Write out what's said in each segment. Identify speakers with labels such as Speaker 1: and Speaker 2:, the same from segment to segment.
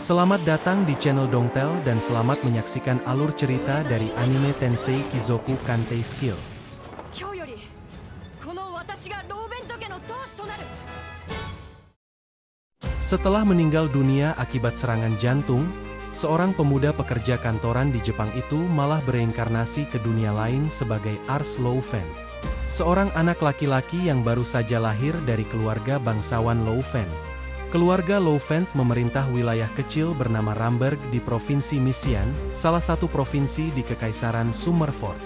Speaker 1: Selamat datang di channel Dongtel dan selamat menyaksikan alur cerita dari anime Tensei Kizoku Kantei Skill. Setelah meninggal dunia akibat serangan jantung, seorang pemuda pekerja kantoran di Jepang itu malah bereinkarnasi ke dunia lain sebagai Ars Loufen. Seorang anak laki-laki yang baru saja lahir dari keluarga bangsawan Loufen. Keluarga Loufen memerintah wilayah kecil bernama Ramberg di Provinsi Mixian, salah satu provinsi di Kekaisaran Summerford.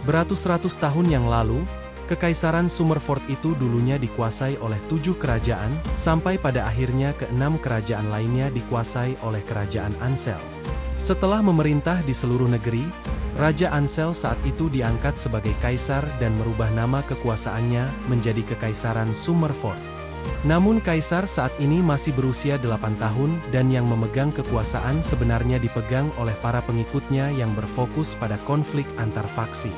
Speaker 1: Beratus-ratus tahun yang lalu, Kekaisaran Summerford itu dulunya dikuasai oleh 7 kerajaan, sampai pada akhirnya ke-6 kerajaan lainnya dikuasai oleh Kerajaan Ansel. Setelah memerintah di seluruh negeri, Raja Ansel saat itu diangkat sebagai kaisar dan merubah nama kekuasaannya menjadi Kekaisaran Summerford. Namun kaisar saat ini masih berusia 8 tahun dan yang memegang kekuasaan sebenarnya dipegang oleh para pengikutnya yang berfokus pada konflik antar faksi.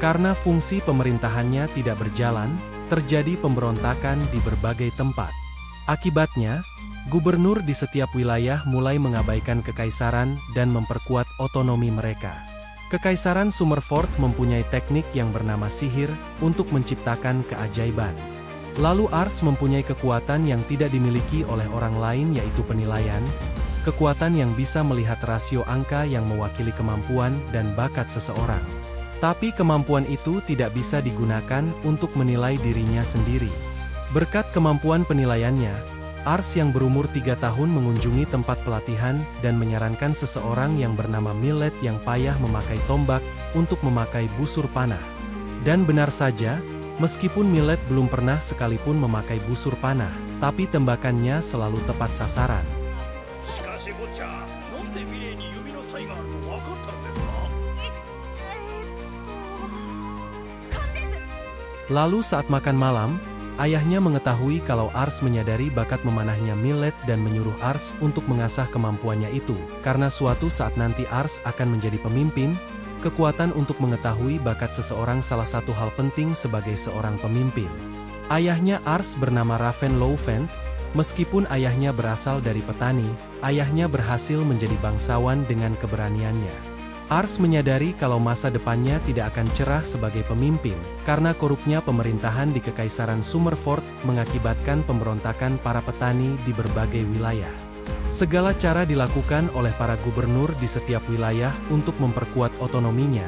Speaker 1: Karena fungsi pemerintahannya tidak berjalan, terjadi pemberontakan di berbagai tempat. Akibatnya, gubernur di setiap wilayah mulai mengabaikan kekaisaran dan memperkuat otonomi mereka. Kekaisaran Summerford mempunyai teknik yang bernama sihir untuk menciptakan keajaiban. Lalu Ars mempunyai kekuatan yang tidak dimiliki oleh orang lain yaitu penilaian, kekuatan yang bisa melihat rasio angka yang mewakili kemampuan dan bakat seseorang. Tapi kemampuan itu tidak bisa digunakan untuk menilai dirinya sendiri. Berkat kemampuan penilaiannya, Ars yang berumur 3 tahun mengunjungi tempat pelatihan dan menyarankan seseorang yang bernama Millet yang payah memakai tombak untuk memakai busur panah. Dan benar saja, meskipun Millet belum pernah sekalipun memakai busur panah, tapi tembakannya selalu tepat sasaran. Lalu saat makan malam, ayahnya mengetahui kalau Ars menyadari bakat memanahnya Millet dan menyuruh Ars untuk mengasah kemampuannya itu, karena suatu saat nanti Ars akan menjadi pemimpin. Kekuatan untuk mengetahui bakat seseorang salah satu hal penting sebagai seorang pemimpin. Ayahnya Ars bernama Raven Loufen. Meskipun ayahnya berasal dari petani, ayahnya berhasil menjadi bangsawan dengan keberaniannya. Ars menyadari kalau masa depannya tidak akan cerah sebagai pemimpin, karena korupnya pemerintahan di Kekaisaran Summerford mengakibatkan pemberontakan para petani di berbagai wilayah. Segala cara dilakukan oleh para gubernur di setiap wilayah untuk memperkuat otonominya.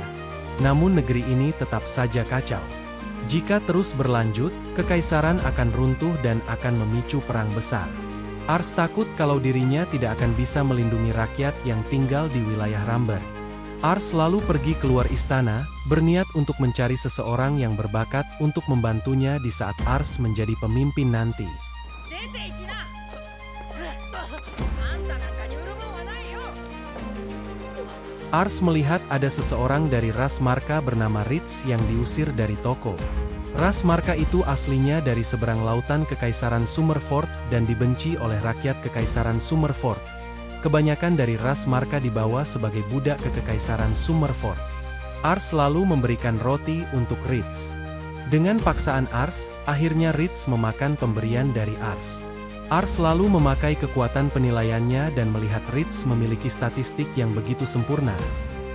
Speaker 1: Namun negeri ini tetap saja kacau. Jika terus berlanjut, kekaisaran akan runtuh dan akan memicu perang besar. Ars takut kalau dirinya tidak akan bisa melindungi rakyat yang tinggal di wilayah Ramberg. Ars lalu pergi keluar istana, berniat untuk mencari seseorang yang berbakat untuk membantunya di saat Ars menjadi pemimpin nanti. Ars melihat ada seseorang dari ras Marka bernama Ritz yang diusir dari toko. Ras Marka itu aslinya dari seberang lautan Kekaisaran Summerford dan dibenci oleh rakyat Kekaisaran Summerford. Kebanyakan dari ras Marka dibawa sebagai budak ke Kekaisaran Summerford. Ars lalu memberikan roti untuk Ritz. Dengan paksaan Ars, akhirnya Ritz memakan pemberian dari Ars. Ars lalu memakai kekuatan penilaiannya dan melihat Ritz memiliki statistik yang begitu sempurna,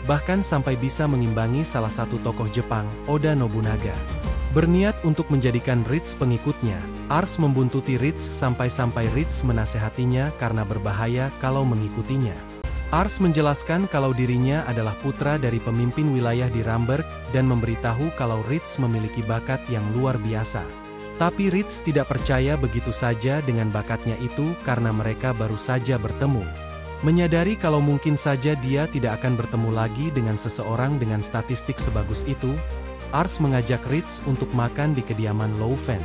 Speaker 1: bahkan sampai bisa mengimbangi salah satu tokoh Jepang, Oda Nobunaga. Berniat untuk menjadikan Ritz pengikutnya, Ars membuntuti Ritz sampai-sampai Ritz menasehatinya karena berbahaya kalau mengikutinya. Ars menjelaskan kalau dirinya adalah putra dari pemimpin wilayah di Ramberg dan memberitahu kalau Ritz memiliki bakat yang luar biasa. Tapi Ritz tidak percaya begitu saja dengan bakatnya itu karena mereka baru saja bertemu. Menyadari kalau mungkin saja dia tidak akan bertemu lagi dengan seseorang dengan statistik sebagus itu, Ars mengajak Ritz untuk makan di kediaman Loufen.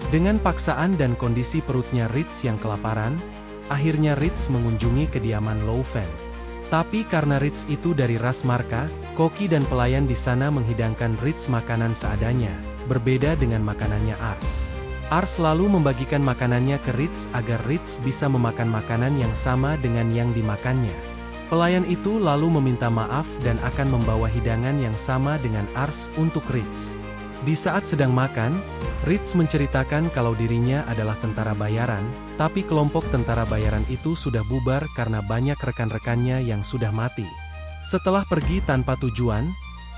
Speaker 1: Dengan paksaan dan kondisi perutnya Ritz yang kelaparan, akhirnya Ritz mengunjungi kediaman Loufen. Tapi karena Ritz itu dari ras Marka, koki dan pelayan di sana menghidangkan Ritz makanan seadanya, berbeda dengan makanannya Ars. Ars lalu membagikan makanannya ke Ritz agar Ritz bisa memakan makanan yang sama dengan yang dimakannya. Pelayan itu lalu meminta maaf dan akan membawa hidangan yang sama dengan Ars untuk Ritz. Di saat sedang makan, Ritz menceritakan kalau dirinya adalah tentara bayaran, tapi kelompok tentara bayaran itu sudah bubar karena banyak rekan-rekannya yang sudah mati. Setelah pergi tanpa tujuan,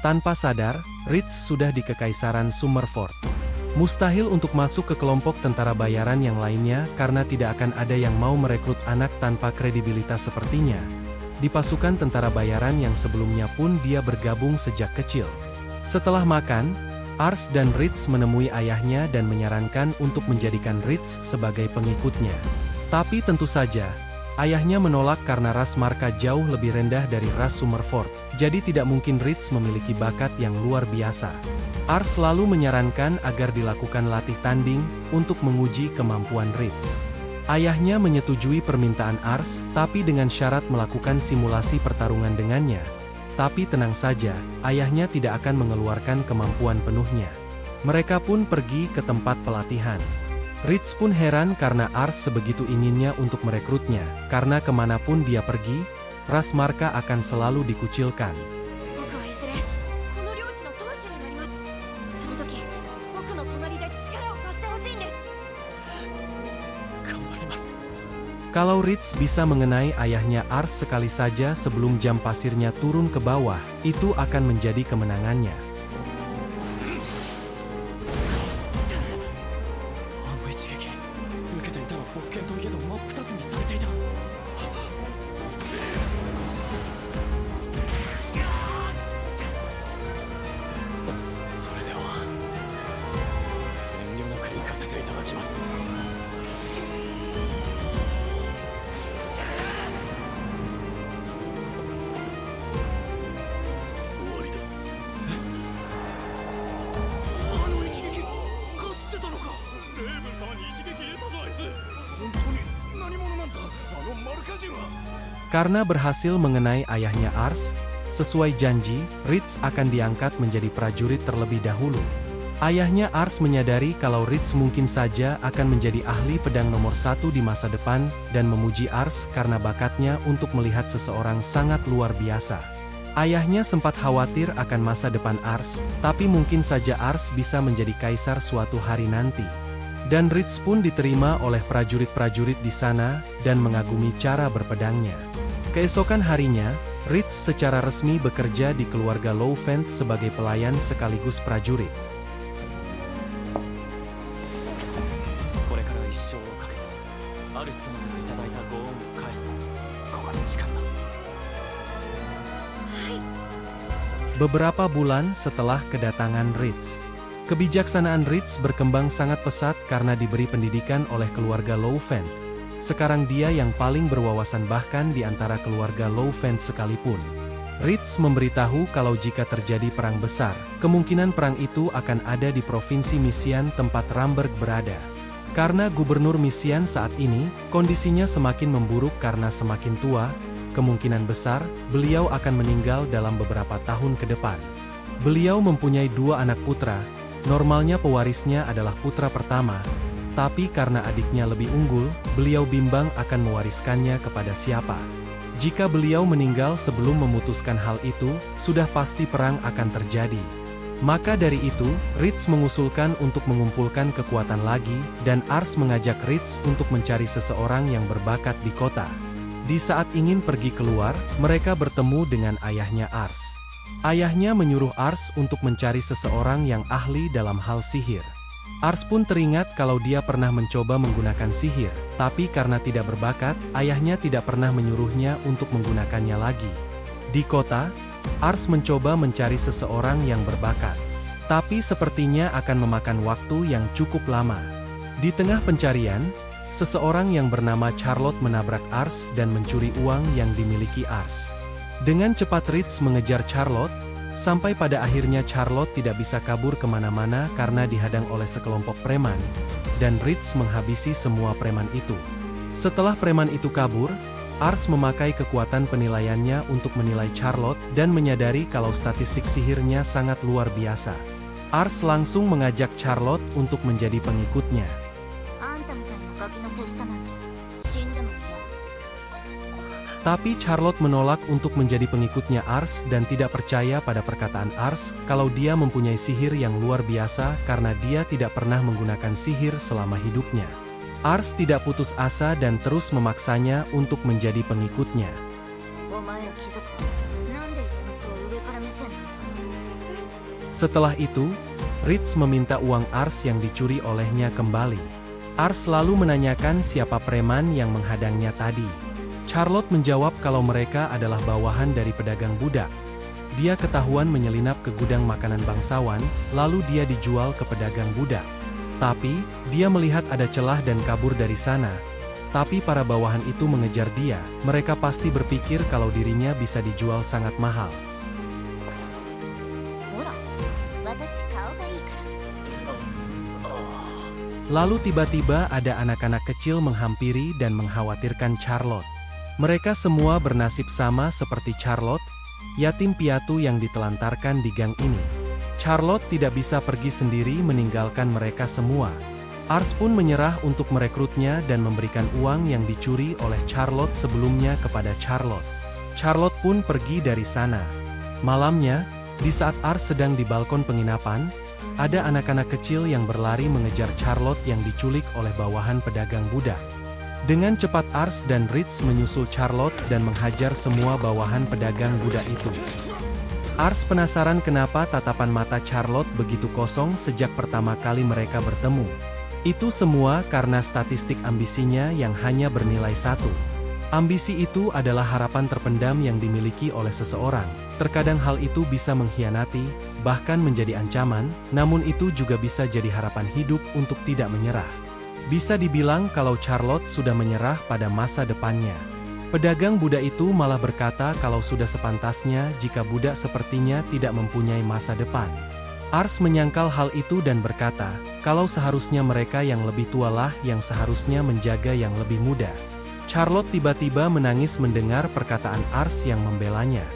Speaker 1: tanpa sadar, Ritz sudah di Kekaisaran Summerford. Mustahil untuk masuk ke kelompok tentara bayaran yang lainnya karena tidak akan ada yang mau merekrut anak tanpa kredibilitas sepertinya. Di pasukan tentara bayaran yang sebelumnya pun dia bergabung sejak kecil. Setelah makan, Ars dan Ritz menemui ayahnya dan menyarankan untuk menjadikan Ritz sebagai pengikutnya. Tapi tentu saja, ayahnya menolak karena ras Marka jauh lebih rendah dari ras Summerford, jadi tidak mungkin Ritz memiliki bakat yang luar biasa. Ars lalu menyarankan agar dilakukan latih tanding untuk menguji kemampuan Ritz. Ayahnya menyetujui permintaan Ars, tapi dengan syarat melakukan simulasi pertarungan dengannya. Tapi tenang saja, ayahnya tidak akan mengeluarkan kemampuan penuhnya. Mereka pun pergi ke tempat pelatihan. Ritz pun heran karena Ars sebegitu inginnya untuk merekrutnya, karena kemanapun dia pergi, ras Marka akan selalu dikucilkan. Kalau Ritz bisa mengenai ayahnya Ars sekali saja sebelum jam pasirnya turun ke bawah, itu akan menjadi kemenangannya. Karena berhasil mengenai ayahnya Ars, sesuai janji, Ritz akan diangkat menjadi prajurit terlebih dahulu. Ayahnya Ars menyadari kalau Ritz mungkin saja akan menjadi ahli pedang nomor 1 di masa depan, dan memuji Ars karena bakatnya untuk melihat seseorang sangat luar biasa. Ayahnya sempat khawatir akan masa depan Ars, tapi mungkin saja Ars bisa menjadi kaisar suatu hari nanti. Dan Ritz pun diterima oleh prajurit-prajurit di sana, dan mengagumi cara berpedangnya. Keesokan harinya, Ritz secara resmi bekerja di keluarga Loufend sebagai pelayan sekaligus prajurit. Beberapa bulan setelah kedatangan Ritz, kebijaksanaan Ritz berkembang sangat pesat karena diberi pendidikan oleh keluarga Loufend. Sekarang dia yang paling berwawasan bahkan di antara keluarga Loufend sekalipun. Ritz memberitahu kalau jika terjadi perang besar, kemungkinan perang itu akan ada di provinsi Misian tempat Ramberg berada. Karena gubernur Misian saat ini, kondisinya semakin memburuk karena semakin tua, kemungkinan besar, beliau akan meninggal dalam beberapa tahun ke depan. Beliau mempunyai 2 anak putra, normalnya pewarisnya adalah putra pertama, tapi karena adiknya lebih unggul, beliau bimbang akan mewariskannya kepada siapa. Jika beliau meninggal sebelum memutuskan hal itu, sudah pasti perang akan terjadi. Maka dari itu, Ritz mengusulkan untuk mengumpulkan kekuatan lagi, dan Ars mengajak Ritz untuk mencari seseorang yang berbakat di kota. Di saat ingin pergi keluar, mereka bertemu dengan ayahnya Ars. Ayahnya menyuruh Ars untuk mencari seseorang yang ahli dalam hal sihir. Ars pun teringat kalau dia pernah mencoba menggunakan sihir, tapi karena tidak berbakat, ayahnya tidak pernah menyuruhnya untuk menggunakannya lagi. Di kota, Ars mencoba mencari seseorang yang berbakat, tapi sepertinya akan memakan waktu yang cukup lama. Di tengah pencarian, seseorang yang bernama Charlotte menabrak Ars dan mencuri uang yang dimiliki Ars. Dengan cepat Ritz mengejar Charlotte, sampai pada akhirnya Charlotte tidak bisa kabur kemana-mana karena dihadang oleh sekelompok preman, dan Ritz menghabisi semua preman itu. Setelah preman itu kabur, Ars memakai kekuatan penilaiannya untuk menilai Charlotte dan menyadari kalau statistik sihirnya sangat luar biasa. Ars langsung mengajak Charlotte untuk menjadi pengikutnya. Tapi Charlotte menolak untuk menjadi pengikutnya Ars dan tidak percaya pada perkataan Ars kalau dia mempunyai sihir yang luar biasa karena dia tidak pernah menggunakan sihir selama hidupnya. Ars tidak putus asa dan terus memaksanya untuk menjadi pengikutnya. Setelah itu, Ritz meminta uang Ars yang dicuri olehnya kembali. Ars lalu menanyakan siapa preman yang menghadangnya tadi. Charlotte menjawab kalau mereka adalah bawahan dari pedagang budak. Dia ketahuan menyelinap ke gudang makanan bangsawan, lalu dia dijual ke pedagang budak. Tapi, dia melihat ada celah dan kabur dari sana. Tapi para bawahan itu mengejar dia, mereka pasti berpikir kalau dirinya bisa dijual sangat mahal. Lalu tiba-tiba ada anak-anak kecil menghampiri dan mengkhawatirkan Charlotte. Mereka semua bernasib sama seperti Charlotte, yatim piatu yang ditelantarkan di gang ini. Charlotte tidak bisa pergi sendiri meninggalkan mereka semua. Ars pun menyerah untuk merekrutnya dan memberikan uang yang dicuri oleh Charlotte sebelumnya kepada Charlotte. Charlotte pun pergi dari sana. Malamnya, di saat Ars sedang di balkon penginapan, ada anak-anak kecil yang berlari mengejar Charlotte yang diculik oleh bawahan pedagang budak. Dengan cepat Ars dan Ritz menyusul Charlotte dan menghajar semua bawahan pedagang budak itu. Ars penasaran kenapa tatapan mata Charlotte begitu kosong sejak pertama kali mereka bertemu. Itu semua karena statistik ambisinya yang hanya bernilai 1. Ambisi itu adalah harapan terpendam yang dimiliki oleh seseorang. Terkadang hal itu bisa mengkhianati, bahkan menjadi ancaman, namun itu juga bisa jadi harapan hidup untuk tidak menyerah. Bisa dibilang kalau Charlotte sudah menyerah pada masa depannya. Pedagang budak itu malah berkata kalau sudah sepantasnya jika budak sepertinya tidak mempunyai masa depan. Ars menyangkal hal itu dan berkata, kalau seharusnya mereka yang lebih tua lah yang seharusnya menjaga yang lebih muda. Charlotte tiba-tiba menangis mendengar perkataan Ars yang membelanya.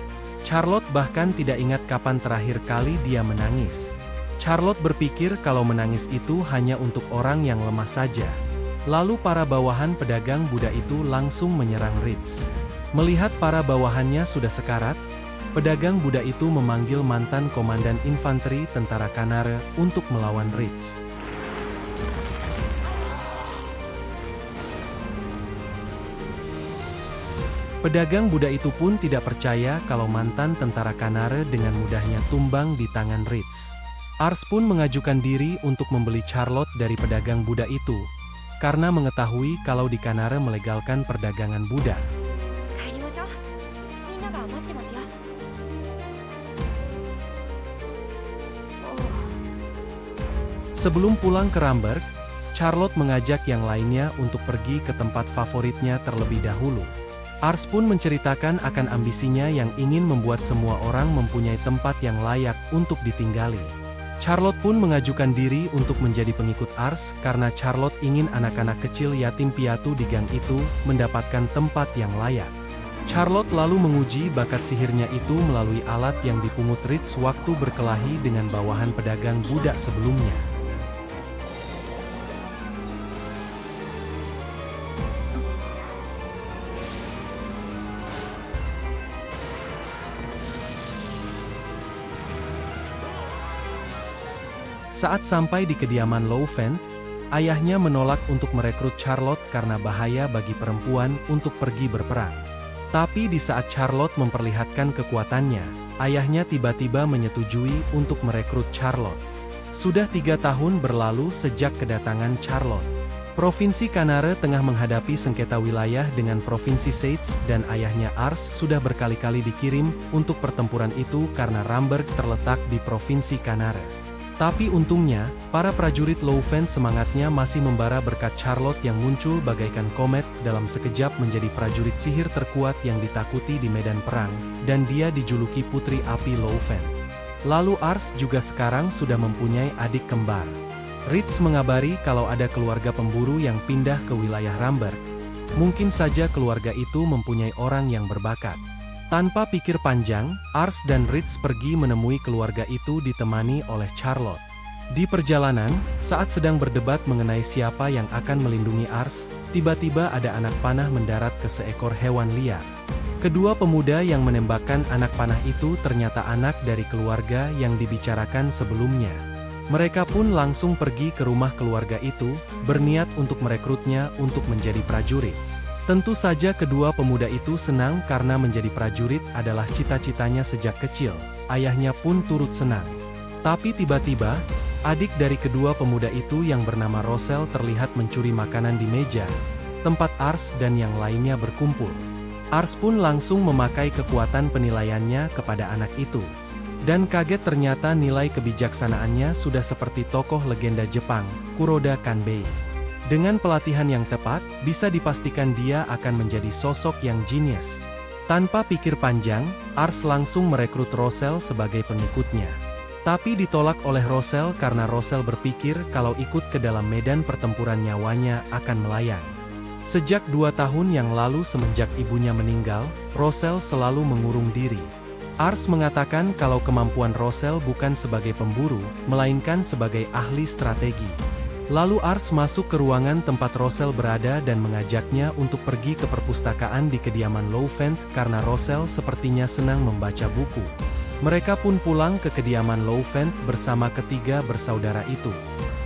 Speaker 1: Charlotte bahkan tidak ingat kapan terakhir kali dia menangis. Charlotte berpikir kalau menangis itu hanya untuk orang yang lemah saja. Lalu para bawahan pedagang budak itu langsung menyerang Ritz. Melihat para bawahannya sudah sekarat, pedagang budak itu memanggil mantan komandan infanteri tentara Kanare untuk melawan Ritz. Pedagang budak itu pun tidak percaya kalau mantan tentara Kanare dengan mudahnya tumbang di tangan Ritz. Ars pun mengajukan diri untuk membeli Charlotte dari pedagang budak itu, karena mengetahui kalau di Kanare melegalkan perdagangan budak. Sebelum pulang ke Ramberg, Charlotte mengajak yang lainnya untuk pergi ke tempat favoritnya terlebih dahulu. Ars pun menceritakan akan ambisinya yang ingin membuat semua orang mempunyai tempat yang layak untuk ditinggali. Charlotte pun mengajukan diri untuk menjadi pengikut Ars karena Charlotte ingin anak-anak kecil yatim piatu di gang itu mendapatkan tempat yang layak. Charlotte lalu menguji bakat sihirnya itu melalui alat yang dipungut Ritz waktu berkelahi dengan bawahan pedagang budak sebelumnya. Saat sampai di kediaman Louvent, ayahnya menolak untuk merekrut Charlotte karena bahaya bagi perempuan untuk pergi berperang. Tapi di saat Charlotte memperlihatkan kekuatannya, ayahnya tiba-tiba menyetujui untuk merekrut Charlotte. Sudah 3 tahun berlalu sejak kedatangan Charlotte. Provinsi Kanare tengah menghadapi sengketa wilayah dengan Provinsi Seitz dan ayahnya Ars sudah berkali-kali dikirim untuk pertempuran itu karena Ramberg terletak di Provinsi Kanare. Tapi untungnya, para prajurit Louvent semangatnya masih membara berkat Charlotte yang muncul bagaikan komet dalam sekejap menjadi prajurit sihir terkuat yang ditakuti di medan perang, dan dia dijuluki Putri Api Louvent. Lalu Ars juga sekarang sudah mempunyai adik kembar. Ritz mengabari kalau ada keluarga pemburu yang pindah ke wilayah Ramberg. Mungkin saja keluarga itu mempunyai orang yang berbakat. Tanpa pikir panjang, Ars dan Ritz pergi menemui keluarga itu ditemani oleh Charlotte. Di perjalanan, saat sedang berdebat mengenai siapa yang akan melindungi Ars, tiba-tiba ada anak panah mendarat ke seekor hewan liar. Kedua pemuda yang menembakkan anak panah itu ternyata anak dari keluarga yang dibicarakan sebelumnya. Mereka pun langsung pergi ke rumah keluarga itu, berniat untuk merekrutnya untuk menjadi prajurit. Tentu saja kedua pemuda itu senang karena menjadi prajurit adalah cita-citanya sejak kecil. Ayahnya pun turut senang. Tapi tiba-tiba, adik dari kedua pemuda itu yang bernama Rosel terlihat mencuri makanan di meja tempat Ars dan yang lainnya berkumpul. Ars pun langsung memakai kekuatan penilaiannya kepada anak itu. Dan kaget ternyata nilai kebijaksanaannya sudah seperti tokoh legenda Jepang, Kuroda Kanbei. Dengan pelatihan yang tepat, bisa dipastikan dia akan menjadi sosok yang jenius. Tanpa pikir panjang, Ars langsung merekrut Rosel sebagai pengikutnya. Tapi ditolak oleh Rosel karena Rosel berpikir kalau ikut ke dalam medan pertempuran nyawanya akan melayang. Sejak 2 tahun yang lalu semenjak ibunya meninggal, Rosel selalu mengurung diri. Ars mengatakan kalau kemampuan Rosel bukan sebagai pemburu, melainkan sebagai ahli strategi. Lalu Ars masuk ke ruangan tempat Rosel berada dan mengajaknya untuk pergi ke perpustakaan di kediaman Louvent karena Rosel sepertinya senang membaca buku. Mereka pun pulang ke kediaman Louvent bersama ketiga bersaudara itu.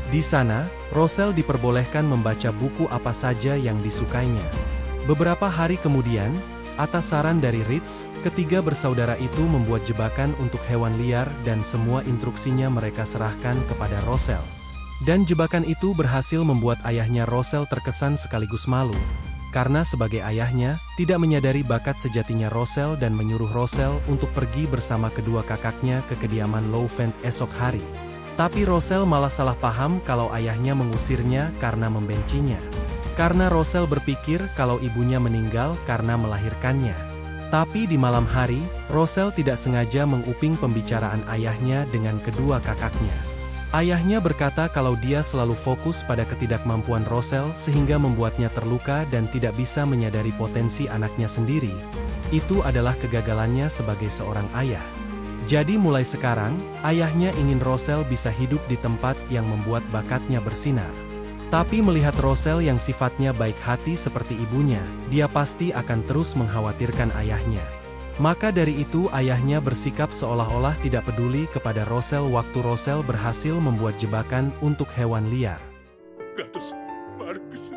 Speaker 1: Di sana, Rosel diperbolehkan membaca buku apa saja yang disukainya. Beberapa hari kemudian, atas saran dari Ritz, ketiga bersaudara itu membuat jebakan untuk hewan liar dan semua instruksinya mereka serahkan kepada Rosel. Dan jebakan itu berhasil membuat ayahnya Rosel terkesan sekaligus malu. Karena sebagai ayahnya, tidak menyadari bakat sejatinya Rosel dan menyuruh Rosel untuk pergi bersama kedua kakaknya ke kediaman Louvent esok hari. Tapi Rosel malah salah paham kalau ayahnya mengusirnya karena membencinya. Karena Rosel berpikir kalau ibunya meninggal karena melahirkannya. Tapi di malam hari, Rosel tidak sengaja menguping pembicaraan ayahnya dengan kedua kakaknya. Ayahnya berkata kalau dia selalu fokus pada ketidakmampuan Rosel sehingga membuatnya terluka dan tidak bisa menyadari potensi anaknya sendiri. Itu adalah kegagalannya sebagai seorang ayah. Jadi mulai sekarang, ayahnya ingin Rosel bisa hidup di tempat yang membuat bakatnya bersinar. Tapi melihat Rosel yang sifatnya baik hati seperti ibunya, dia pasti akan terus mengkhawatirkan ayahnya. Maka dari itu ayahnya bersikap seolah-olah tidak peduli kepada Rosel waktu Rosel berhasil membuat jebakan untuk hewan liar.
Speaker 2: Gatos, Marcus,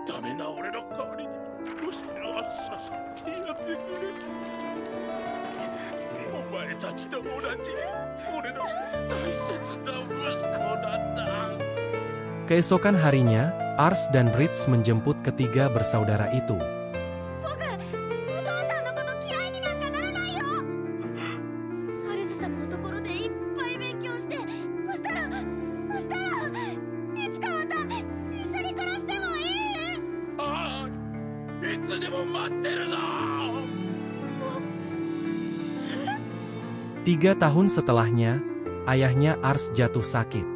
Speaker 2: damena ore no kawari ni Rosel wa sasate yatte kure. Omae tachi to onaji, ore no daisetsu na musuko nanda.
Speaker 1: Keesokan harinya, Ars dan Ritz menjemput ketiga bersaudara itu. Tiga tahun setelahnya, ayahnya Ars jatuh sakit.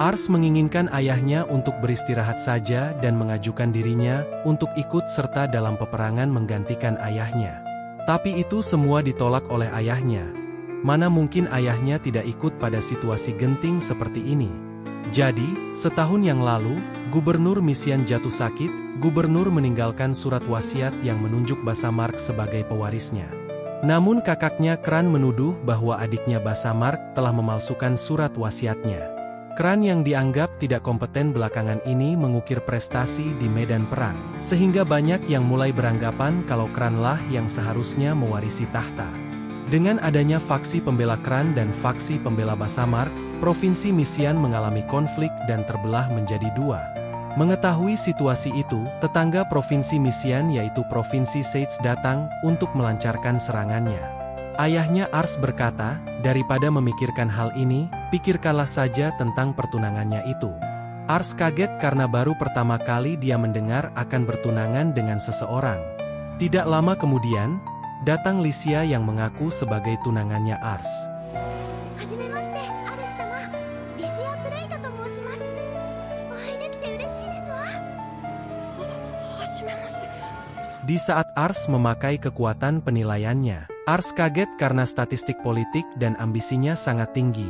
Speaker 1: Ars menginginkan ayahnya untuk beristirahat saja dan mengajukan dirinya untuk ikut serta dalam peperangan menggantikan ayahnya. Tapi itu semua ditolak oleh ayahnya. Mana mungkin ayahnya tidak ikut pada situasi genting seperti ini. Jadi, setahun yang lalu, Gubernur Misian jatuh sakit, Gubernur meninggalkan surat wasiat yang menunjuk Basamark sebagai pewarisnya. Namun kakaknya Kran menuduh bahwa adiknya Basamark telah memalsukan surat wasiatnya. Kran yang dianggap tidak kompeten belakangan ini mengukir prestasi di medan perang, sehingga banyak yang mulai beranggapan kalau Kranlah yang seharusnya mewarisi tahta. Dengan adanya faksi pembela Kran dan faksi pembela Basamark, Provinsi Misian mengalami konflik dan terbelah menjadi dua. Mengetahui situasi itu, tetangga Provinsi Misian yaitu Provinsi Seitz datang untuk melancarkan serangannya. Ayahnya Ars berkata, daripada memikirkan hal ini, pikirkanlah saja tentang pertunangannya itu. Ars kaget karena baru pertama kali dia mendengar akan bertunangan dengan seseorang. Tidak lama kemudian, datang Lycia yang mengaku sebagai tunangannya Ars. Di saat Ars memakai kekuatan penilaiannya, Ars kaget karena statistik politik dan ambisinya sangat tinggi.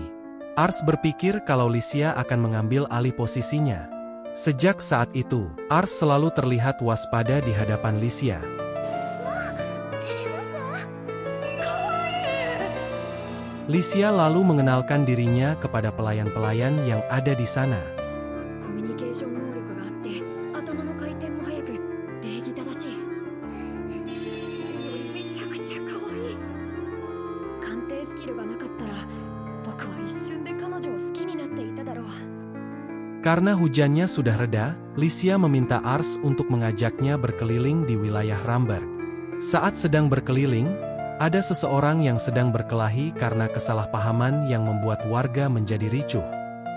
Speaker 1: Ars berpikir kalau Lycia akan mengambil alih posisinya. Sejak saat itu, Ars selalu terlihat waspada di hadapan Lycia. Lysia lalu mengenalkan dirinya kepada pelayan-pelayan yang ada di sana.
Speaker 3: コミュニケーション能力があって頭の回転も速く礼儀正しい。何よりめちゃくちゃ可愛い。鑑定スキルがなかったら僕は一瞬で彼女を好きになっていただろう。
Speaker 1: Karena hujannya sudah reda, Lysia meminta Ars untuk mengajaknya berkeliling di wilayah Ramberg. Saat sedang berkeliling, ada seseorang yang sedang berkelahi karena kesalahpahaman yang membuat warga menjadi ricuh.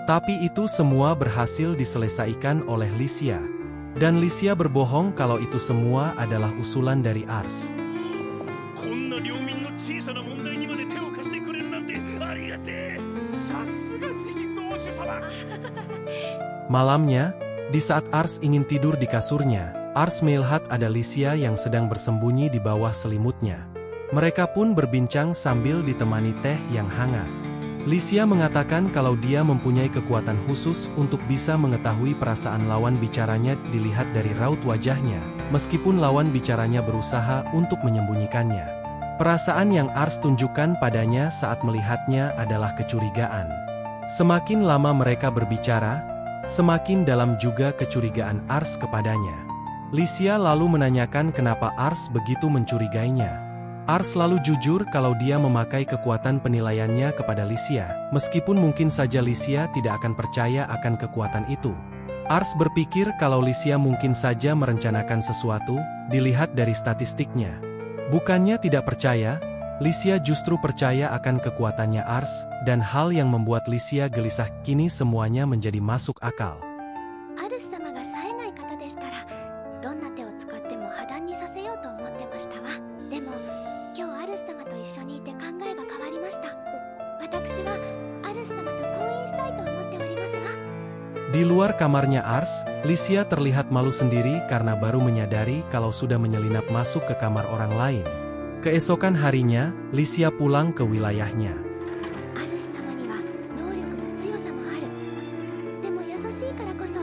Speaker 1: Tapi itu semua berhasil diselesaikan oleh Lysia. Dan Lysia berbohong kalau itu semua adalah usulan dari Ars.
Speaker 2: こんな領民の小さな問題にまで手を貸してくれるなんてありがてえ。さすが次期当主様。
Speaker 1: Malamnya, di saat Ars ingin tidur di kasurnya, Ars melihat ada Lysia yang sedang bersembunyi di bawah selimutnya. Mereka pun berbincang sambil ditemani teh yang hangat. Lysia mengatakan kalau dia mempunyai kekuatan khusus untuk bisa mengetahui perasaan lawan bicaranya dilihat dari raut wajahnya, meskipun lawan bicaranya berusaha untuk menyembunyikannya. Perasaan yang Ars tunjukkan padanya saat melihatnya adalah kecurigaan. Semakin lama mereka berbicara, semakin dalam juga kecurigaan Ars kepadanya. Lysia lalu menanyakan kenapa Ars begitu mencurigainya. Ars lalu jujur kalau dia memakai kekuatan penilaiannya kepada Lysia, meskipun mungkin saja Lysia tidak akan percaya akan kekuatan itu. Ars berpikir kalau Lysia mungkin saja merencanakan sesuatu, dilihat dari statistiknya. Bukannya tidak percaya, Lysia justru percaya akan kekuatannya Ars, dan hal yang membuat Lysia gelisah kini semuanya menjadi masuk akal.
Speaker 4: アルス様が冴えない方でしたらどんな手を使っても破談にさせようと思ってましたわ。でも今日アルス様と一緒にいて考えが変わりました。私はアルス様と婚姻したいと思っておりますわ。
Speaker 1: Di luar kamarnya Ars, Lysia terlihat malu sendiri karena baru menyadari kalau sudah menyelinap masuk ke kamar orang lain. Keesokan harinya, Lysia pulang ke wilayahnya.
Speaker 4: アルス様には能力も強さもある。でも優しいからこそ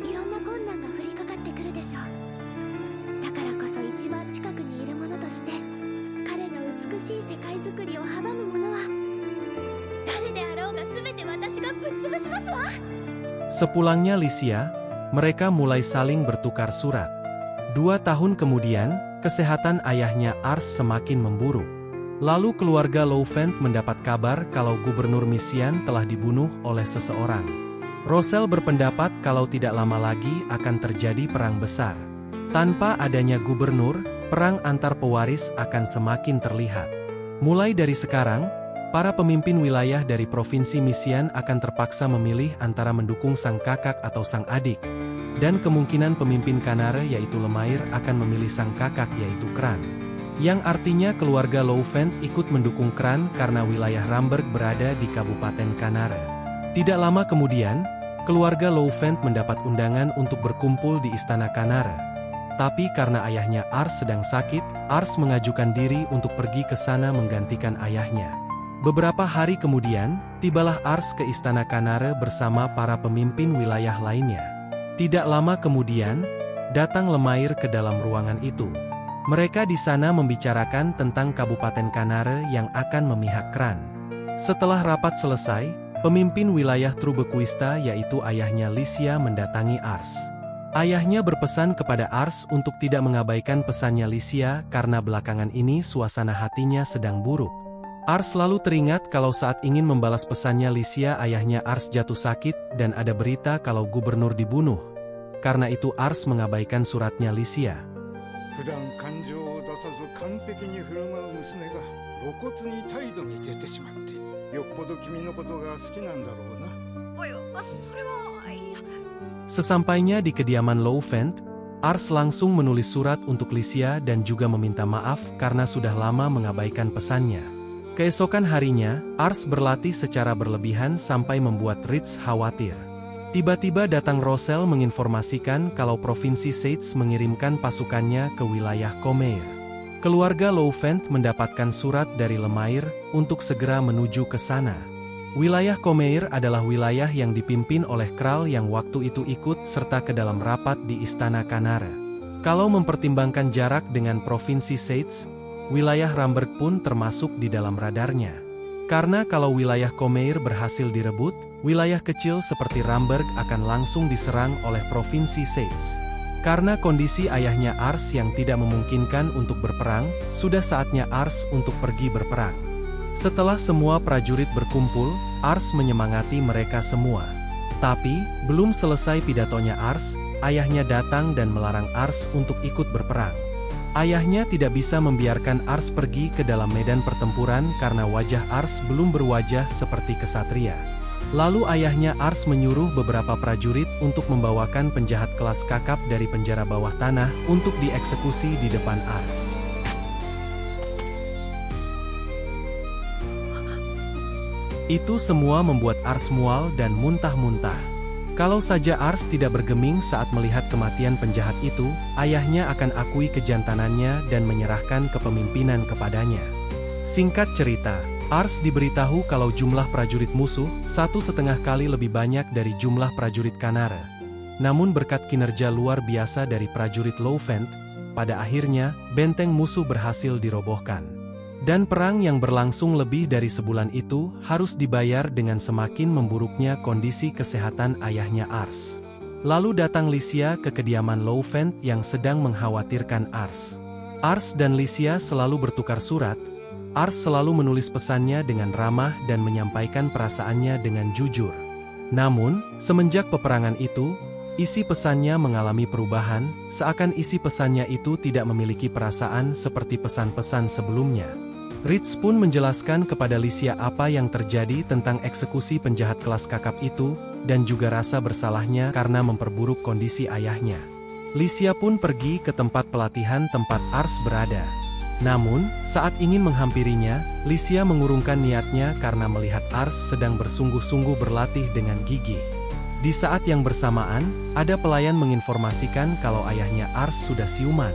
Speaker 4: いろんな困難が降りかかってくるでしょう。だからこそ一番近くにいる者として彼の美しい世界づくりを阻む者は誰であろうが全て私がぶっ潰しますわ。
Speaker 1: Sepulangnya Lysia, mereka mulai saling bertukar surat. 2 tahun kemudian, kesehatan ayahnya Ars semakin memburuk. Lalu keluarga Louvent mendapat kabar kalau Gubernur Misian telah dibunuh oleh seseorang. Rosel berpendapat kalau tidak lama lagi akan terjadi perang besar. Tanpa adanya gubernur, perang antar pewaris akan semakin terlihat. Mulai dari sekarang, para pemimpin wilayah dari Provinsi Misian akan terpaksa memilih antara mendukung sang kakak atau sang adik. Dan kemungkinan pemimpin Kanare yaitu Lemair akan memilih sang kakak yaitu Kran. Yang artinya keluarga Louvent ikut mendukung Kran karena wilayah Ramberg berada di Kabupaten Kanare. Tidak lama kemudian, keluarga Louvent mendapat undangan untuk berkumpul di Istana Kanare. Tapi karena ayahnya Ars sedang sakit, Ars mengajukan diri untuk pergi ke sana menggantikan ayahnya. Beberapa hari kemudian, tibalah Ars ke Istana Kanare bersama para pemimpin wilayah lainnya. Tidak lama kemudian, datang Lemair ke dalam ruangan itu. Mereka di sana membicarakan tentang Kabupaten Kanare yang akan memihak Kran. Setelah rapat selesai, pemimpin wilayah Trubequista yaitu ayahnya Lysia mendatangi Ars. Ayahnya berpesan kepada Ars untuk tidak mengabaikan pesannya Lysia karena belakangan ini suasana hatinya sedang buruk. Ars lalu teringat kalau saat ingin membalas pesannya Lysia ayahnya Ars jatuh sakit dan ada berita kalau gubernur dibunuh. Karena itu Ars mengabaikan suratnya Lysia.
Speaker 5: 普段感情を出さず完璧に振る舞う娘が露骨に態度に出てしまってよっぽど君のことが好きなんだろうな。
Speaker 3: それはいや。
Speaker 1: Sesampainya di kediaman Louvent, Ars langsung menulis surat untuk Lysia dan juga meminta maaf karena sudah lama mengabaikan pesannya. Keesokan harinya, Ars berlatih secara berlebihan sampai membuat Ritz khawatir. Tiba-tiba datang Rosel menginformasikan kalau Provinsi Seitz mengirimkan pasukannya ke wilayah Comeir. Keluarga Louvent mendapatkan surat dari Lemair untuk segera menuju ke sana. Wilayah Comeir adalah wilayah yang dipimpin oleh Kral yang waktu itu ikut serta ke dalam rapat di Istana Kanare. Kalau mempertimbangkan jarak dengan Provinsi Seitz, wilayah Ramberg pun termasuk di dalam radarnya. Karena kalau wilayah Komeir berhasil direbut, wilayah kecil seperti Ramberg akan langsung diserang oleh provinsi Seitz. Karena kondisi ayahnya Ars yang tidak memungkinkan untuk berperang, sudah saatnya Ars untuk pergi berperang. Setelah semua prajurit berkumpul, Ars menyemangati mereka semua. Tapi, belum selesai pidatonya Ars, ayahnya datang dan melarang Ars untuk ikut berperang. Ayahnya tidak bisa membiarkan Ars pergi ke dalam medan pertempuran karena wajah Ars belum berwajah seperti kesatria. Lalu ayahnya Ars menyuruh beberapa prajurit untuk membawakan penjahat kelas kakap dari penjara bawah tanah untuk dieksekusi di depan Ars. Itu semua membuat Ars mual dan muntah-muntah. Kalau saja Ars tidak bergeming saat melihat kematian penjahat itu, ayahnya akan akui kejantanannya dan menyerahkan kepemimpinan kepadanya. Singkat cerita, Ars diberitahu kalau jumlah prajurit musuh 1,5 kali lebih banyak dari jumlah prajurit Kanare. Namun berkat kinerja luar biasa dari prajurit Louvent, pada akhirnya, benteng musuh berhasil dirobohkan. Dan perang yang berlangsung lebih dari sebulan itu harus dibayar dengan semakin memburuknya kondisi kesehatan ayahnya Ars. Lalu datang Lycia ke kediaman Louvent yang sedang mengkhawatirkan Ars. Ars dan Lycia selalu bertukar surat. Ars selalu menulis pesannya dengan ramah dan menyampaikan perasaannya dengan jujur. Namun, semenjak peperangan itu, isi pesannya mengalami perubahan, seakan isi pesannya itu tidak memiliki perasaan seperti pesan-pesan sebelumnya. Ritz pun menjelaskan kepada Lycia apa yang terjadi tentang eksekusi penjahat kelas kakap itu, dan juga rasa bersalahnya karena memperburuk kondisi ayahnya. Lycia pun pergi ke tempat pelatihan tempat Ars berada. Namun, saat ingin menghampirinya, Lycia mengurungkan niatnya karena melihat Ars sedang bersungguh-sungguh berlatih dengan gigih. Di saat yang bersamaan, ada pelayan menginformasikan kalau ayahnya Ars sudah siuman.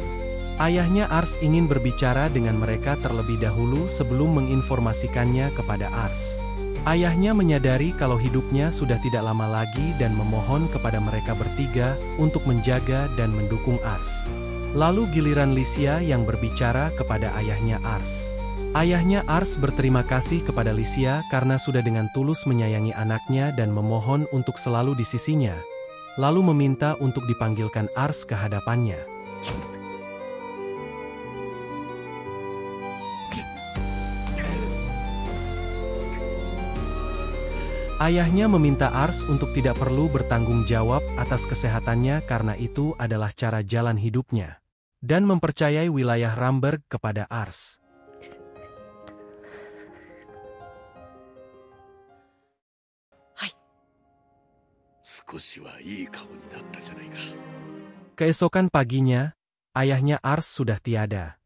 Speaker 1: Ayahnya Ars ingin berbicara dengan mereka terlebih dahulu sebelum menginformasikannya kepada Ars. Ayahnya menyadari kalau hidupnya sudah tidak lama lagi dan memohon kepada mereka bertiga untuk menjaga dan mendukung Ars. Lalu giliran Lycia yang berbicara kepada ayahnya Ars. Ayahnya Ars berterima kasih kepada Lycia karena sudah dengan tulus menyayangi anaknya dan memohon untuk selalu di sisinya. Lalu meminta untuk dipanggilkan Ars ke hadapannya. Ayahnya meminta Ars untuk tidak perlu bertanggung jawab atas kesehatannya karena itu adalah cara jalan hidupnya. Dan mempercayai wilayah Ramberg kepada Ars. Keesokan paginya, ayahnya Ars sudah tiada.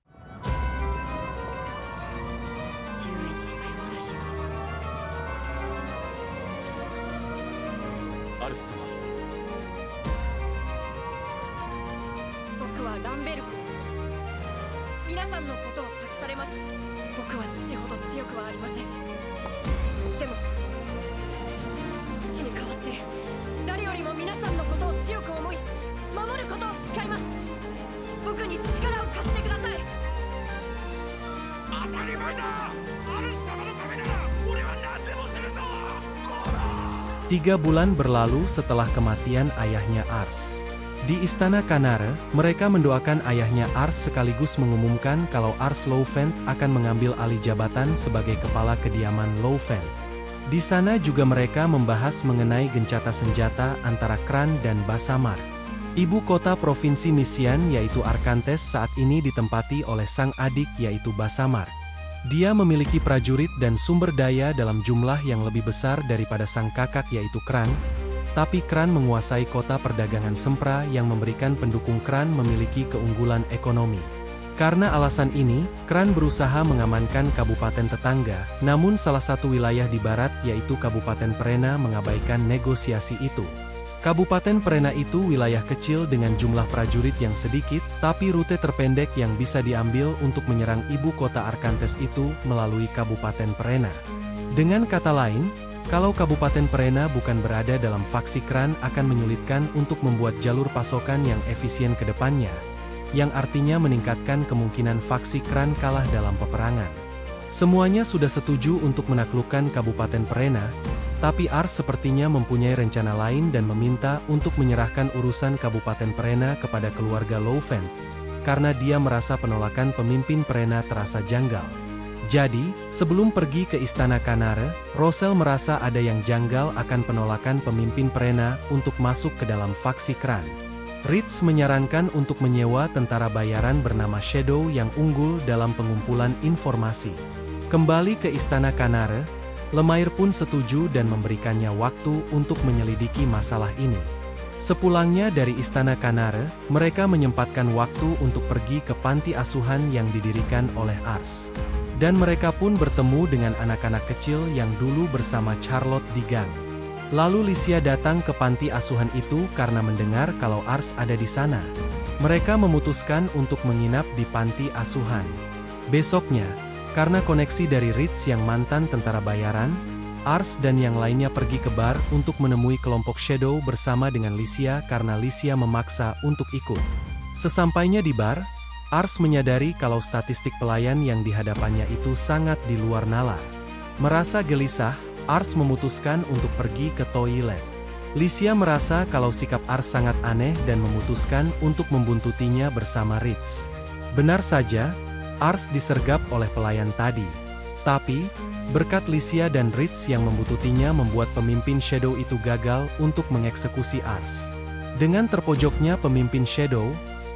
Speaker 1: Tiga bulan berlalu setelah kematian ayahnya Ars. Di Istana Kanare, mereka mendoakan ayahnya Ars sekaligus mengumumkan kalau Ars Louvent akan mengambil alih jabatan sebagai kepala kediaman Louvent. Di sana juga mereka membahas mengenai gencatan senjata antara Kran dan Basamar. Ibu kota provinsi Misian yaitu Arkantes saat ini ditempati oleh sang adik yaitu Basamar. Dia memiliki prajurit dan sumber daya dalam jumlah yang lebih besar daripada sang kakak yaitu Kran. Tapi Kran menguasai kota perdagangan Sempra yang memberikan pendukung Kran memiliki keunggulan ekonomi. Karena alasan ini, Kran berusaha mengamankan kabupaten tetangga, namun salah satu wilayah di barat yaitu Kabupaten Perena mengabaikan negosiasi itu. Kabupaten Perena itu wilayah kecil dengan jumlah prajurit yang sedikit, tapi rute terpendek yang bisa diambil untuk menyerang ibu kota Arkantes itu melalui Kabupaten Perena. Dengan kata lain, kalau Kabupaten Perena bukan berada dalam faksi Kran akan menyulitkan untuk membuat jalur pasokan yang efisien ke depannya, yang artinya meningkatkan kemungkinan faksi Kran kalah dalam peperangan. Semuanya sudah setuju untuk menaklukkan Kabupaten Perena, tapi Ars sepertinya mempunyai rencana lain dan meminta untuk menyerahkan urusan Kabupaten Perena kepada keluarga Louvent, karena dia merasa penolakan pemimpin Perena terasa janggal. Jadi, sebelum pergi ke Istana Kanare, Rosel merasa ada yang janggal akan penolakan pemimpin Perena untuk masuk ke dalam faksi Kran. Ritz menyarankan untuk menyewa tentara bayaran bernama Shadow yang unggul dalam pengumpulan informasi. Kembali ke Istana Kanare, Lemaire pun setuju dan memberikannya waktu untuk menyelidiki masalah ini. Sepulangnya dari Istana Kanare, mereka menyempatkan waktu untuk pergi ke panti asuhan yang didirikan oleh Ars. Dan mereka pun bertemu dengan anak-anak kecil yang dulu bersama Charlotte di gang. Lalu Licia datang ke panti asuhan itu karena mendengar kalau Ars ada di sana. Mereka memutuskan untuk menginap di panti asuhan. Besoknya, karena koneksi dari Ritz yang mantan tentara bayaran, Ars dan yang lainnya pergi ke bar untuk menemui kelompok Shadow bersama dengan Licia karena Licia memaksa untuk ikut. Sesampainya di bar, Ars menyadari kalau statistik pelayan yang dihadapannya itu sangat di luar nalar. Merasa gelisah, Ars memutuskan untuk pergi ke toilet. Licia merasa kalau sikap Ars sangat aneh dan memutuskan untuk membuntutinya bersama Ritz. Benar saja, Ars disergap oleh pelayan tadi. Tapi, berkat Licia dan Ritz yang membuntutinya membuat pemimpin Shadow itu gagal untuk mengeksekusi Ars. Dengan terpojoknya pemimpin Shadow,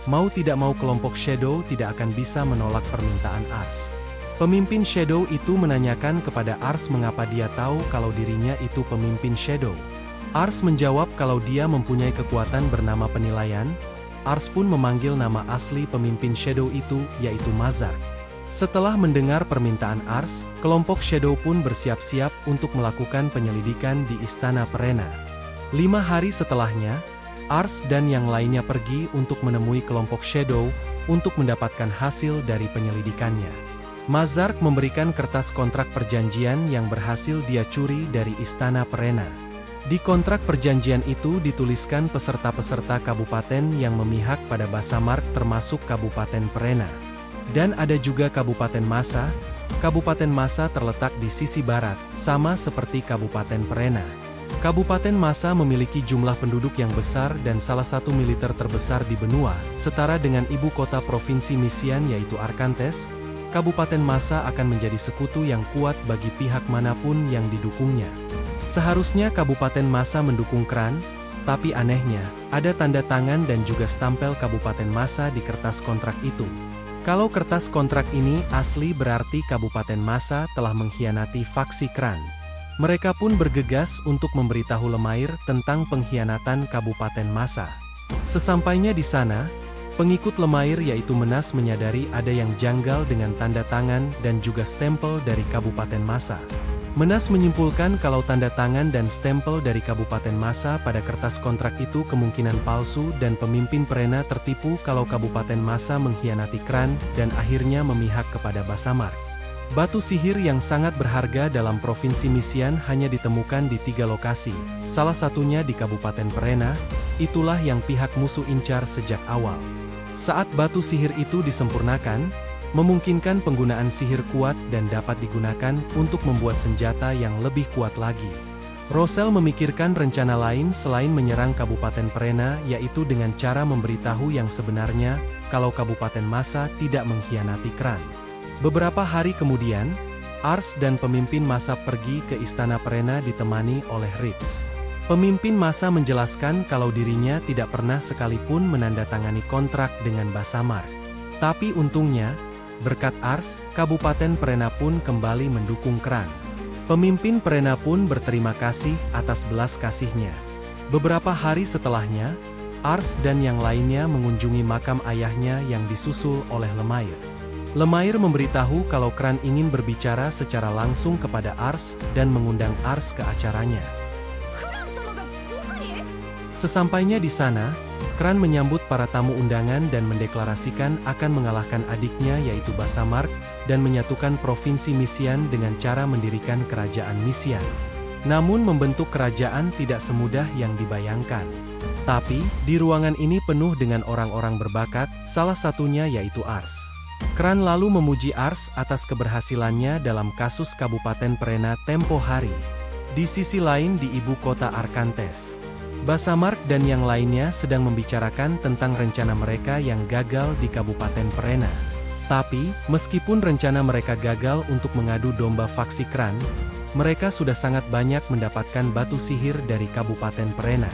Speaker 1: mau tidak mau kelompok Shadow tidak akan bisa menolak permintaan Ars. Pemimpin Shadow itu menanyakan kepada Ars mengapa dia tahu kalau dirinya itu pemimpin Shadow. Ars menjawab kalau dia mempunyai kekuatan bernama penilaian. Ars pun memanggil nama asli pemimpin Shadow itu, yaitu Mazar. Setelah mendengar permintaan Ars, kelompok Shadow pun bersiap-siap untuk melakukan penyelidikan di Istana Perena. 5 hari setelahnya, Ars dan yang lainnya pergi untuk menemui kelompok Shadow untuk mendapatkan hasil dari penyelidikannya. Mazark memberikan kertas kontrak perjanjian yang berhasil dia curi dari Istana Perena. Di kontrak perjanjian itu dituliskan peserta-peserta kabupaten yang memihak pada Basamark termasuk Kabupaten Perena. Dan ada juga Kabupaten Masa. Kabupaten Masa terletak di sisi barat, sama seperti Kabupaten Perena. Kabupaten Masa memiliki jumlah penduduk yang besar dan salah satu militer terbesar di benua, setara dengan ibu kota provinsi Misian yaitu Arkantes. Kabupaten Masa akan menjadi sekutu yang kuat bagi pihak manapun yang didukungnya. Seharusnya Kabupaten Masa mendukung Kran, tapi anehnya, ada tanda tangan dan juga stempel Kabupaten Masa di kertas kontrak itu. Kalau kertas kontrak ini asli berarti Kabupaten Masa telah mengkhianati faksi Kran. Mereka pun bergegas untuk memberitahu Lemaire tentang pengkhianatan Kabupaten Masa. Sesampainya di sana, pengikut Lemaire yaitu Menas menyadari ada yang janggal dengan tanda tangan dan juga stempel dari Kabupaten Masa. Menas menyimpulkan kalau tanda tangan dan stempel dari Kabupaten Masa pada kertas kontrak itu kemungkinan palsu dan pemimpin Perena tertipu kalau Kabupaten Masa mengkhianati Kran dan akhirnya memihak kepada Basamark. Batu sihir yang sangat berharga dalam provinsi Misian hanya ditemukan di 3 lokasi, salah satunya di Kabupaten Perena. Itulah yang pihak musuh incar sejak awal. Saat batu sihir itu disempurnakan, memungkinkan penggunaan sihir kuat dan dapat digunakan untuk membuat senjata yang lebih kuat lagi. Rosel memikirkan rencana lain selain menyerang Kabupaten Perena, yaitu dengan cara memberitahu yang sebenarnya, kalau Kabupaten Masa tidak mengkhianati Kran. Beberapa hari kemudian, Ars dan pemimpin Masa pergi ke Istana Perena ditemani oleh Ritz. Pemimpin Masa menjelaskan kalau dirinya tidak pernah sekalipun menandatangani kontrak dengan Basamark. Tapi untungnya, berkat Ars, Kabupaten Perena pun kembali mendukung Kran. Pemimpin Perena pun berterima kasih atas belas kasihnya. Beberapa hari setelahnya, Ars dan yang lainnya mengunjungi makam ayahnya yang disusul oleh Lemaire. Lemaire memberitahu kalau Kran ingin berbicara secara langsung kepada Ars dan mengundang Ars ke acaranya. Sesampainya di sana, Kran menyambut para tamu undangan dan mendeklarasikan akan mengalahkan adiknya yaitu Basamark dan menyatukan provinsi Misian dengan cara mendirikan kerajaan Misian. Namun membentuk kerajaan tidak semudah yang dibayangkan. Tapi, di ruangan ini penuh dengan orang-orang berbakat, salah satunya yaitu Ars. Kran lalu memuji Ars atas keberhasilannya dalam kasus Kabupaten Perena tempo hari. Di sisi lain di ibu kota Arkantes, Basamark dan yang lainnya sedang membicarakan tentang rencana mereka yang gagal di Kabupaten Perena. Tapi, meskipun rencana mereka gagal untuk mengadu domba faksi Kran, mereka sudah sangat banyak mendapatkan batu sihir dari Kabupaten Perena.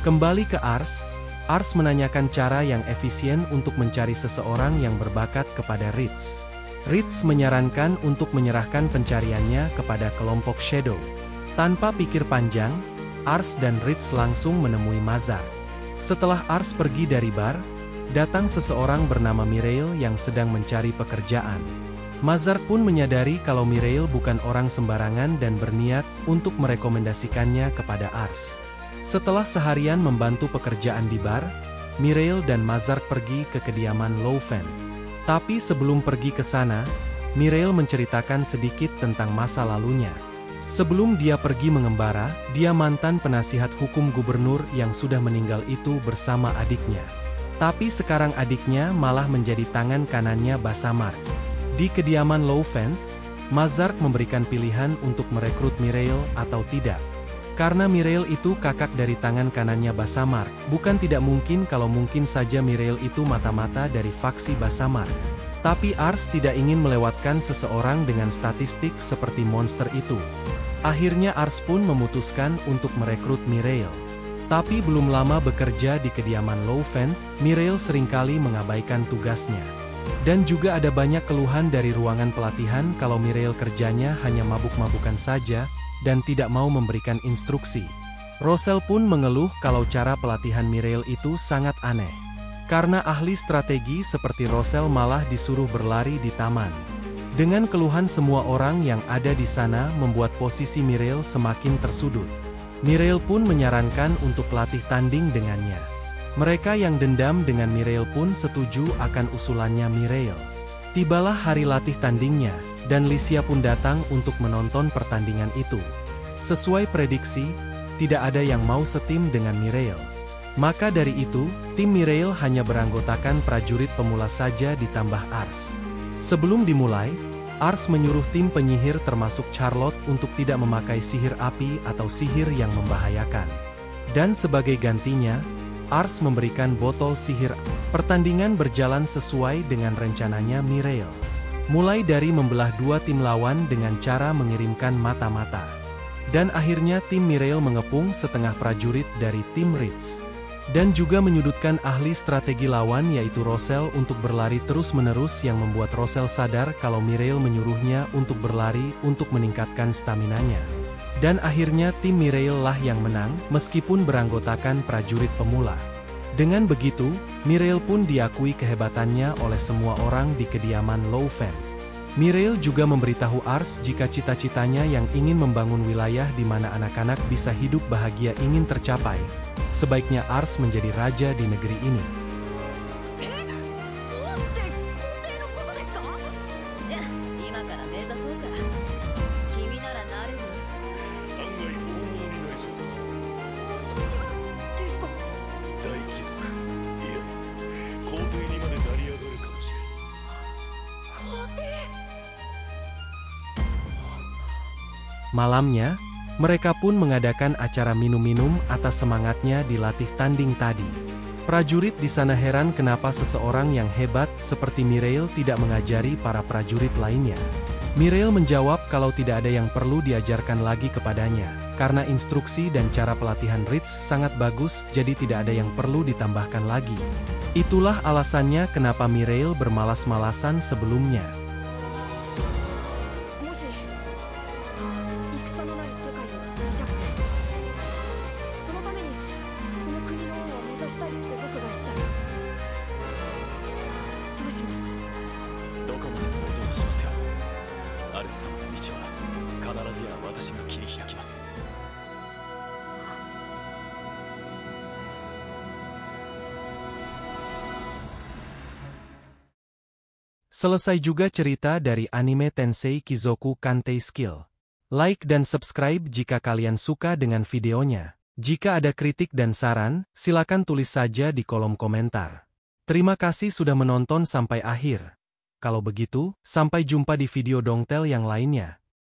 Speaker 1: Kembali ke Ars, Ars menanyakan cara yang efisien untuk mencari seseorang yang berbakat kepada Ritz. Ritz menyarankan untuk menyerahkan pencariannya kepada kelompok Shadow. Tanpa pikir panjang, Ars dan Ritz langsung menemui Mazar. Setelah Ars pergi dari bar, datang seseorang bernama Mireille yang sedang mencari pekerjaan. Mazar pun menyadari kalau Mireille bukan orang sembarangan dan berniat untuk merekomendasikannya kepada Ars. Setelah seharian membantu pekerjaan di bar, Mireille dan Mazar pergi ke kediaman Loufen. Tapi sebelum pergi ke sana, Mireille menceritakan sedikit tentang masa lalunya. Sebelum dia pergi mengembara, dia mantan penasihat hukum gubernur yang sudah meninggal itu bersama adiknya. Tapi sekarang adiknya malah menjadi tangan kanannya Basamark. Di kediaman Loufen, Mazar memberikan pilihan untuk merekrut Mireille atau tidak. Karena Mireille itu kakak dari tangan kanannya Basamark, bukan tidak mungkin kalau mungkin saja Mireille itu mata-mata dari faksi Basamark. Tapi Ars tidak ingin melewatkan seseorang dengan statistik seperti monster itu. Akhirnya Ars pun memutuskan untuk merekrut Mireille. Tapi belum lama bekerja di kediaman Loufen, Mireille seringkali mengabaikan tugasnya. Dan juga ada banyak keluhan dari ruangan pelatihan kalau Mireille kerjanya hanya mabuk-mabukan saja, dan tidak mau memberikan instruksi. Rosel pun mengeluh kalau cara pelatihan Mireille itu sangat aneh. Karena ahli strategi seperti Rosel malah disuruh berlari di taman. Dengan keluhan semua orang yang ada di sana membuat posisi Mireille semakin tersudut. Mireille pun menyarankan untuk latih tanding dengannya. Mereka yang dendam dengan Mireille pun setuju akan usulannya Mireille. Tibalah hari latih tandingnya, dan Licia pun datang untuk menonton pertandingan itu. Sesuai prediksi, tidak ada yang mau setim dengan Mireille. Maka dari itu, tim Mireille hanya beranggotakan prajurit pemula saja ditambah Ars. Sebelum dimulai, Ars menyuruh tim penyihir termasuk Charlotte untuk tidak memakai sihir api atau sihir yang membahayakan. Dan sebagai gantinya, Ars memberikan botol sihir. Pertandingan berjalan sesuai dengan rencananya Mireille. Mulai dari membelah dua tim lawan dengan cara mengirimkan mata-mata. Dan akhirnya tim Mireille mengepung setengah prajurit dari tim Ritz. Dan juga menyudutkan ahli strategi lawan yaitu Rosel untuk berlari terus-menerus yang membuat Rosel sadar kalau Mireille menyuruhnya untuk berlari untuk meningkatkan staminanya. Dan akhirnya tim Mireille lah yang menang meskipun beranggotakan prajurit pemula. Dengan begitu, Mireille pun diakui kehebatannya oleh semua orang di kediaman Loufen. Mireille juga memberitahu Ars jika cita-citanya yang ingin membangun wilayah di mana anak-anak bisa hidup bahagia ingin tercapai. Sebaiknya Ars menjadi raja di negeri ini. Malamnya, mereka pun mengadakan acara minum-minum atas semangatnya dilatih tanding tadi. Prajurit di sana heran kenapa seseorang yang hebat seperti Mireille tidak mengajari para prajurit lainnya. Mireille menjawab kalau tidak ada yang perlu diajarkan lagi kepadanya, karena instruksi dan cara pelatihan Ritz sangat bagus jadi tidak ada yang perlu ditambahkan lagi. Itulah alasannya kenapa Mireille bermalas-malasan sebelumnya. Selesai juga cerita dari anime Tensei Kizoku Kantei Skill. Like dan subscribe jika kalian suka dengan videonya. Jika ada kritik dan saran, silakan tulis saja di kolom komentar. Terima kasih sudah menonton sampai akhir. Kalau begitu, sampai jumpa di video dongtel yang lainnya.